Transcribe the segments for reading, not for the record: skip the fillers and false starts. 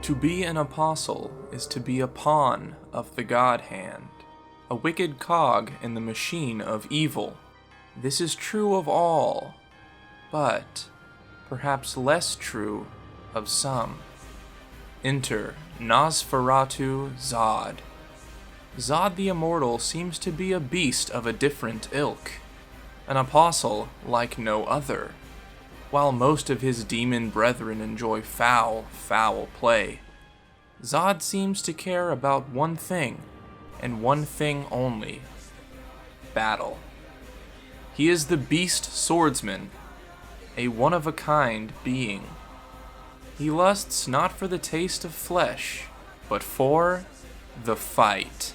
To be an apostle is to be a pawn of the God Hand, a wicked cog in the machine of evil. This is true of all, but perhaps less true of some. Enter Nosferatu Zod. Zod the Immortal seems to be a beast of a different ilk, an apostle like no other. While most of his demon brethren enjoy foul play, Zod seems to care about one thing, and one thing only: battle. He is the beast swordsman, a one-of-a-kind being. He lusts not for the taste of flesh, but for the fight.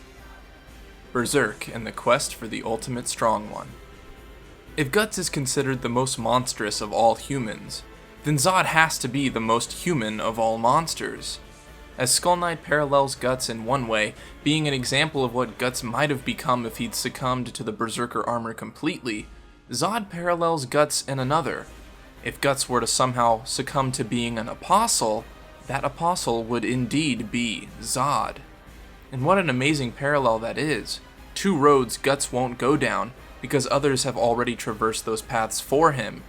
Berserk and the quest for the ultimate strong one. If Guts is considered the most monstrous of all humans, then Zod has to be the most human of all monsters. As Skull Knight parallels Guts in one way, being an example of what Guts might have become if he'd succumbed to the Berserker armor completely, Zod parallels Guts in another. If Guts were to somehow succumb to being an apostle, that apostle would indeed be Zod. And what an amazing parallel that is. Two roads Guts won't go down, because others have already traversed those paths for him.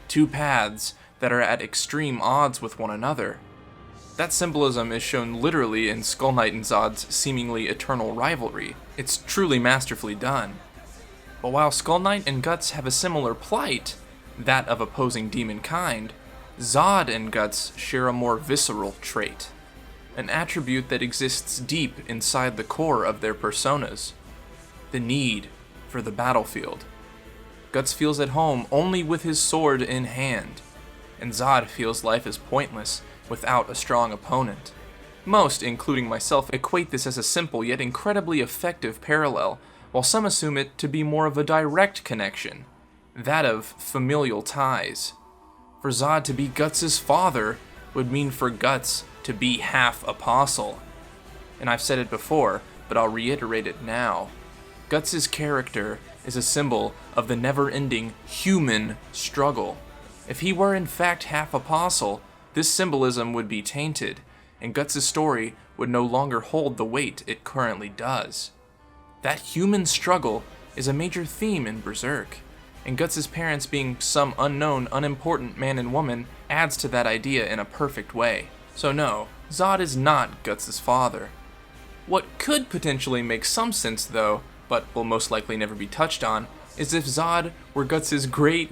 Two paths that are at extreme odds with one another. That symbolism is shown literally in Skull Knight and Zod's seemingly eternal rivalry. It's truly masterfully done. But while Skull Knight and Guts have a similar plight, that of opposing demon kind, Zod and Guts share a more visceral trait, an attribute that exists deep inside the core of their personas: the need for the battlefield. Guts feels at home only with his sword in hand, and Zod feels life is pointless without a strong opponent. Most, including myself, equate this as a simple yet incredibly effective parallel, while some assume it to be more of a direct connection, that of familial ties. For Zod to be Guts' father would mean for Guts to be half apostle. And I've said it before, but I'll reiterate it now. Guts' character is a symbol of the never-ending human struggle. If he were in fact half apostle, this symbolism would be tainted, and Guts' story would no longer hold the weight it currently does. That human struggle is a major theme in Berserk, and Guts' parents being some unknown, unimportant man and woman adds to that idea in a perfect way. So no, Zod is not Guts' father. What could potentially make some sense though, but will most likely never be touched on, is if Zod were Guts' great,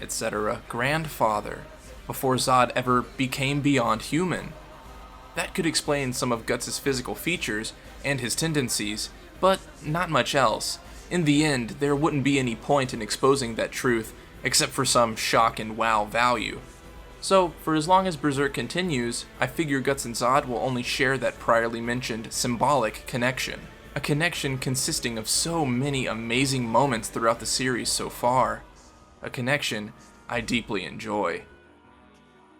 etc. grandfather, before Zod ever became beyond human. That could explain some of Guts' physical features and his tendencies, but not much else. In the end, there wouldn't be any point in exposing that truth, except for some shock and wow value. So, for as long as Berserk continues, I figure Guts and Zod will only share that priorly mentioned symbolic connection. A connection consisting of so many amazing moments throughout the series so far. A connection I deeply enjoy.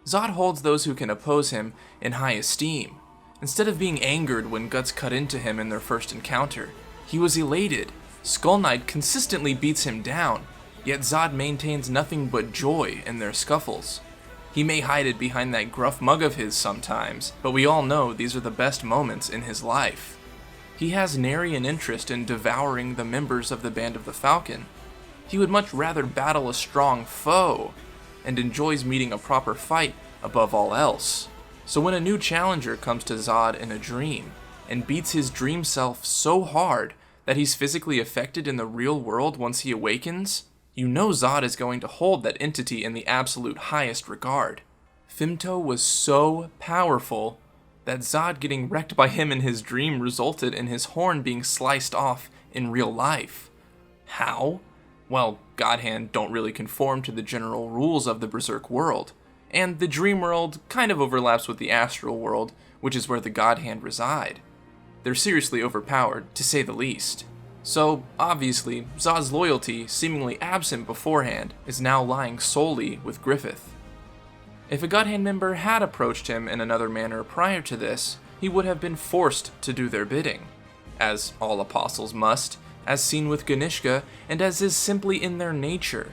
Zod holds those who can oppose him in high esteem. Instead of being angered when Guts cut into him in their first encounter, he was elated. Skull Knight consistently beats him down, yet Zod maintains nothing but joy in their scuffles. He may hide it behind that gruff mug of his sometimes, but we all know these are the best moments in his life. He has nary an interest in devouring the members of the Band of the Falcon. He would much rather battle a strong foe, and enjoys meeting a proper fight above all else. So when a new challenger comes to Zod in a dream, and beats his dream self so hard that he's physically affected in the real world once he awakens, you know Zod is going to hold that entity in the absolute highest regard. Femto was so powerful that Zod getting wrecked by him in his dream resulted in his horn being sliced off in real life. How? Well, God Hand don't really conform to the general rules of the Berserk world, and the dream world kind of overlaps with the astral world, which is where the God Hand reside. They're seriously overpowered, to say the least. So, obviously, Zod's loyalty, seemingly absent beforehand, is now lying solely with Griffith. If a God Hand member had approached him in another manner prior to this, he would have been forced to do their bidding, as all apostles must, as seen with Ganishka, and as is simply in their nature.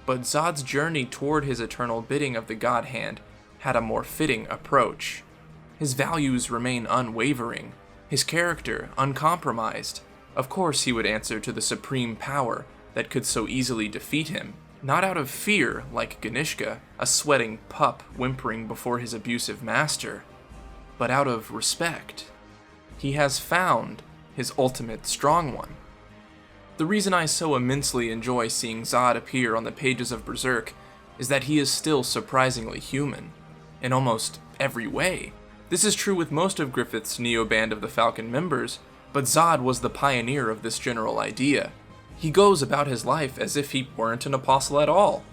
But Zod's journey toward his eternal bidding of the God Hand had a more fitting approach. His values remain unwavering, his character uncompromised. Of course he would answer to the supreme power that could so easily defeat him, not out of fear like Ganishka, a sweating pup whimpering before his abusive master, but out of respect. He has found his ultimate strong one. The reason I so immensely enjoy seeing Zod appear on the pages of Berserk is that he is still surprisingly human, in almost every way. This is true with most of Griffith's Neo-Band of the Falcon members, but Zod was the pioneer of this general idea. He goes about his life as if he weren't an apostle at all.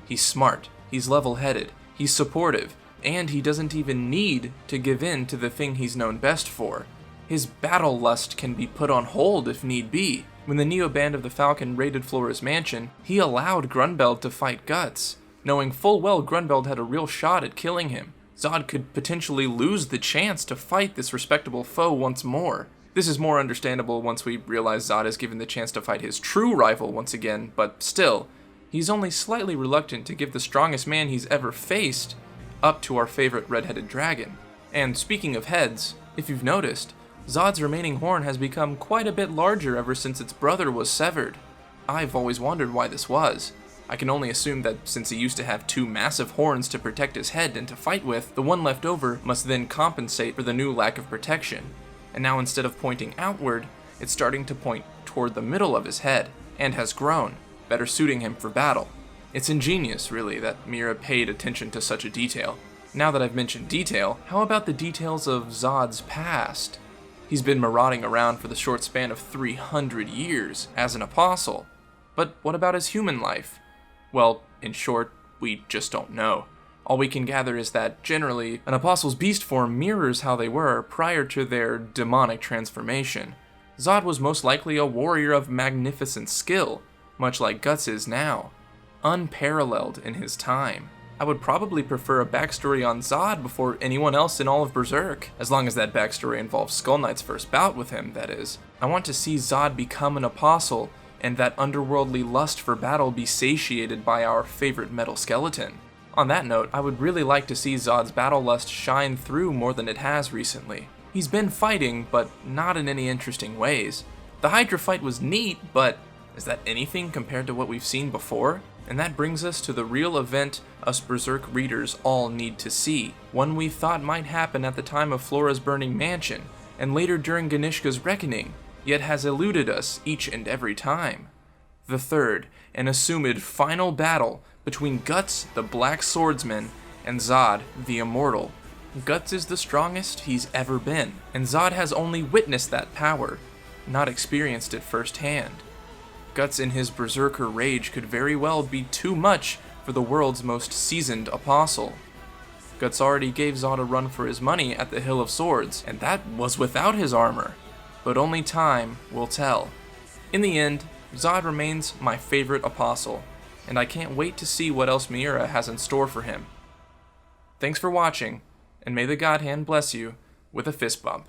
He's smart, he's level-headed, he's supportive, and he doesn't even need to give in to the thing he's known best for. His battle lust can be put on hold if need be. When the Neo-Band of the Falcon raided Flora's mansion, he allowed Grunbeld to fight Guts, knowing full well Grunbeld had a real shot at killing him. Zod could potentially lose the chance to fight this respectable foe once more. This is more understandable once we realize Zod is given the chance to fight his true rival once again, but still, he's only slightly reluctant to give the strongest man he's ever faced up to our favorite red-headed dragon. And speaking of heads, if you've noticed, Zod's remaining horn has become quite a bit larger ever since its brother was severed. I've always wondered why this was. I can only assume that since he used to have two massive horns to protect his head and to fight with, the one left over must then compensate for the new lack of protection. And now instead of pointing outward, it's starting to point toward the middle of his head, and has grown, better suiting him for battle. It's ingenious, really, that Mira paid attention to such a detail. Now that I've mentioned detail, how about the details of Zod's past? He's been marauding around for the short span of 300 years as an apostle. But what about his human life? Well, in short, we just don't know. All we can gather is that, generally, an apostle's beast form mirrors how they were prior to their demonic transformation. Zod was most likely a warrior of magnificent skill, much like Guts is now, unparalleled in his time. I would probably prefer a backstory on Zod before anyone else in all of Berserk, as long as that backstory involves Skull Knight's first bout with him, that is. I want to see Zod become an apostle, and that underworldly lust for battle be satiated by our favorite metal skeleton. On that note, I would really like to see Zod's battle lust shine through more than it has recently. He's been fighting, but not in any interesting ways. The Hydra fight was neat, but is that anything compared to what we've seen before? And that brings us to the real event us Berserk readers all need to see, one we thought might happen at the time of Flora's burning mansion, and later during Ganishka's reckoning, yet has eluded us each and every time. The third, and assumed final battle between Guts, the Black Swordsman, and Zod, the Immortal. Guts is the strongest he's ever been, and Zod has only witnessed that power, not experienced it firsthand. Guts in his berserker rage could very well be too much for the world's most seasoned apostle. Guts already gave Zod a run for his money at the Hill of Swords, and that was without his armor. But only time will tell. In the end, Zod remains my favorite apostle, and I can't wait to see what else Miura has in store for him. Thanks for watching, and may the God Hand bless you with a fist bump.